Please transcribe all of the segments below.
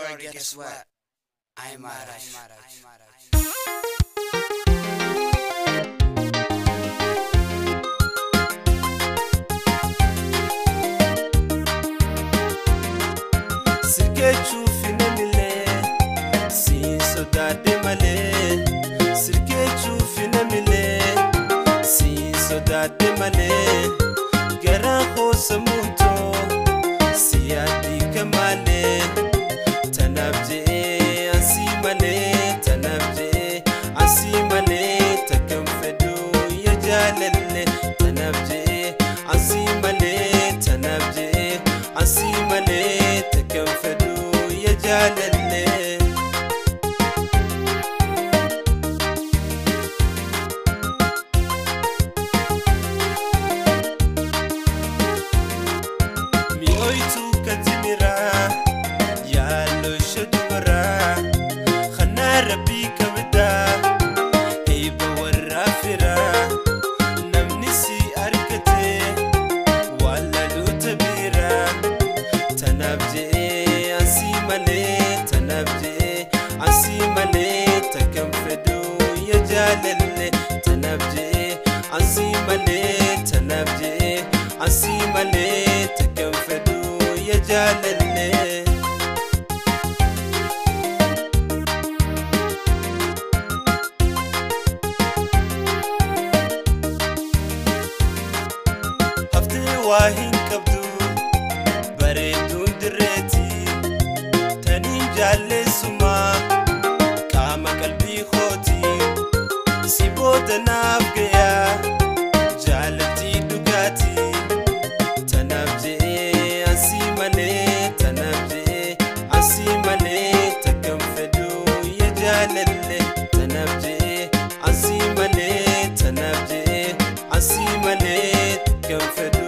shorty, guess what? I'm alright. Sirke chufine mile, si sodade male. Sirke chufine mile, si sodade male. Gara ho samuto, si adi kamale. Tanabje asi male, tanabje asi male. Takam fedu ya jalele, tanabje asi male, tanabje asi male. Takam fedu ya jalele. Mi oitu katimira, ya lo shadura. Khana rabbi kabda, eiba warafira. Namnisi arkate, wala lutabira. Tanabje asi male, tanabje asi male. Takam fedu ya jalele. Tanabje asi male, tanabje asi male. Takam fedu ya jalele. Hafte wahin kabdu, bareedun dirreeti. Tanin jaalle suma, qaama qalbii kooti. Si booda naaf gaya, jaallattii dhugaati. Tanaaf je'ee asi malee, tanaaf je'ee asi malee. Takam fedu ya jaalale. Tanaaf je'ee asi malee, tanaaf je'ee asi malee. Takam fedu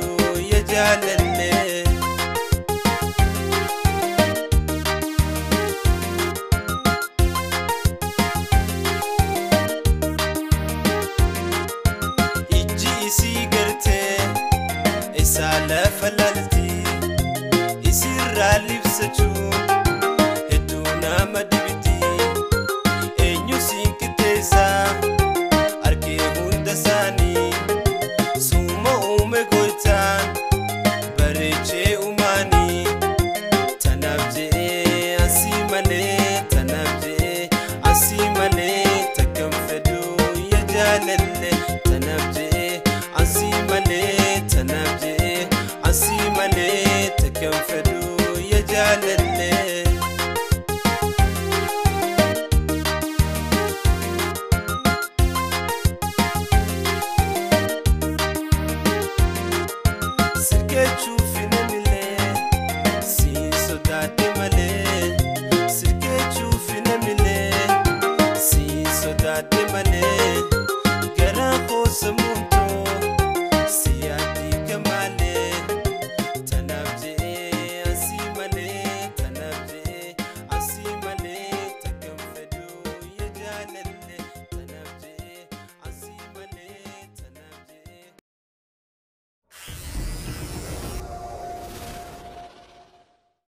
ya jaalale. Iji isii gartee isaa lafa laalti. Isirraa libsachuun hedduu nama dibiti. Eenyu siin qixxeessaa argee hunda isaanii. Suma uume gootaan bareechee uumaanii. Tanaaf je'ee asi malee, tanaaf je'ee asi malee. Takam fedu ya jaalale. Tanaaf je'ee asi malee, tanaaf je'ee asi malee. Takam fedu ya jaalale. Sirke chufine mile, si sodade male. Sirke chufine mile, si sodade male.